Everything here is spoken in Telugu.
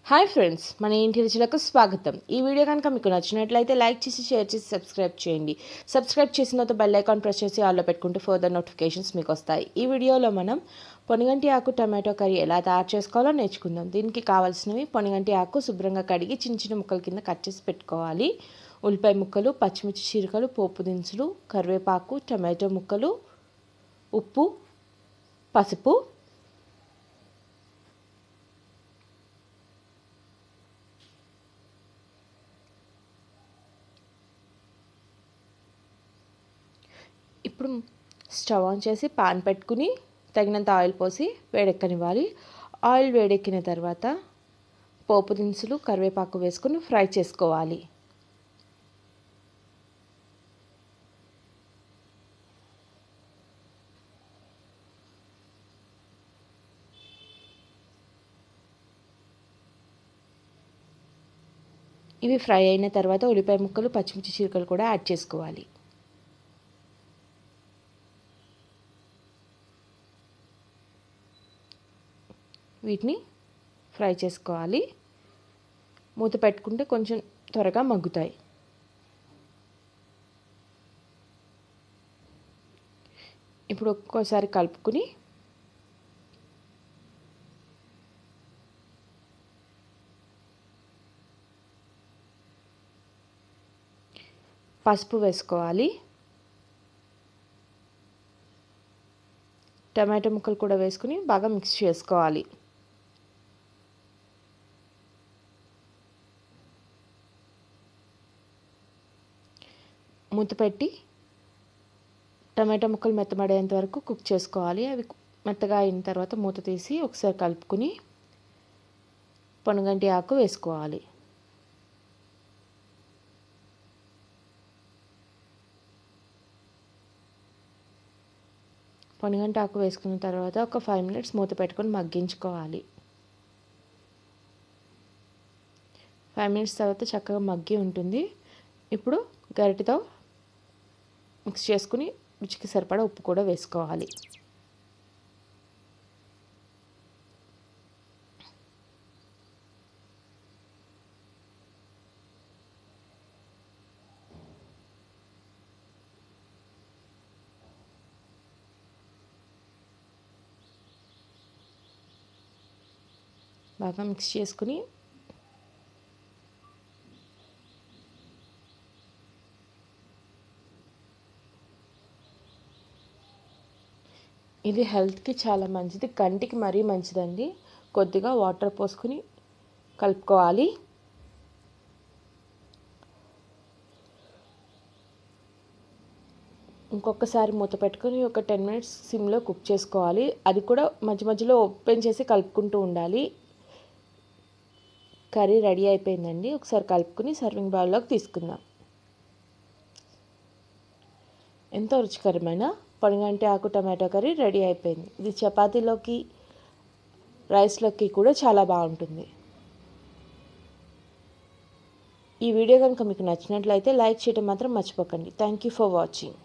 హాయ్ ఫ్రెండ్స్, మన ఇంటి రుచులకు స్వాగతం. ఈ వీడియో కనుక మీకు నచ్చినట్లయితే లైక్ చేసి, షేర్ చేసి, సబ్స్క్రైబ్ చేయండి. సబ్స్క్రైబ్ చేసిన తర్వాత బెల్ ఐకాన్ ప్రెస్ చేసి ఆల్లో పెట్టుకుంటే ఫర్దర్ నోటిఫికేషన్స్ మీకు వస్తాయి. ఈ వీడియోలో మనం పొనగంటి ఆకు టమాటో కర్రీ ఎలా తయారు చేసుకోవాలో నేర్చుకుందాం. దీనికి కావాల్సినవి: పొనగంటి ఆకు శుభ్రంగా కడిగి చిన్న చిన్న ముక్కల కింద కట్ చేసి పెట్టుకోవాలి. ఉల్లిపాయ ముక్కలు, పచ్చిమిర్చి చీలికలు, పోపు దినుసులు, కరివేపాకు, టమాటో ముక్కలు, ఉప్పు, పసుపు. ఇప్పుడు స్టవ్ ఆన్ చేసి పాన్ పెట్టుకుని తగినంత ఆయిల్ పోసి వేడెక్కనివ్వాలి. ఆయిల్ వేడెక్కిన తర్వాత పోపు దినుసులు, కరివేపాకు వేసుకుని ఫ్రై చేసుకోవాలి. ఇవి ఫ్రై అయిన తర్వాత ఉల్లిపాయ ముక్కలు, పచ్చిమిర్చి చీలికలు కూడా యాడ్ చేసుకోవాలి. వీటిని ఫ్రై చేసుకోవాలి. మూత పెట్టుకుంటే కొంచెం త్వరగా మగ్గుతాయి. ఇప్పుడు ఒక్కోసారి కలుపుకుని పసుపు వేసుకోవాలి. టమాటో ముక్కలు కూడా వేసుకుని బాగా మిక్స్ చేసుకోవాలి. మూత పెట్టి టమాటా ముక్కలు మెత్తబడేంత వరకు కుక్ చేసుకోవాలి. అవి మెత్తగా అయిన తర్వాత మూత తీసి ఒకసారి కలుపుకుని పొనగంటి ఆకు వేసుకోవాలి. పొనగంటి ఆకు వేసుకున్న తర్వాత ఒక 5 minutes మూత పెట్టుకొని మగ్గించుకోవాలి. 5 minutes తర్వాత చక్కగా మగ్గి ఉంటుంది. ఇప్పుడు గరిటెతో మిక్స్ చేసుకుని రుచికి సరిపడా ఉప్పు కూడా వేసుకోవాలి. బాగా మిక్స్ చేసుకుని ఇది హెల్త్కి చాలా మంచిది, కంటికి మరీ మంచిదండి. కొద్దిగా వాటర్ పోసుకుని కలుపుకోవాలి. ఇంకొకసారి మూత పెట్టుకొని ఒక 10 minutes సిమ్లో కుక్ చేసుకోవాలి. అది కూడా మధ్య మధ్యలో ఓపెన్ చేసి కలుపుకుంటూ ఉండాలి. కర్రీ రెడీ అయిపోయిందండి. ఒకసారి కలుపుకుని సర్వింగ్ బౌల్లోకి తీసుకుందాం. ఎంతో రుచికరమైన పొనగంటి ఆకు టమాటో కర్రీ రెడీ అయిపోయింది. ఇది చపాతీలోకి, రైస్లోకి కూడా చాలా బాగుంటుంది. ఈ వీడియో కనుక మీకు నచ్చినట్లయితే లైక్ చేయడం మాత్రం మర్చిపోకండి. Thank you for watching.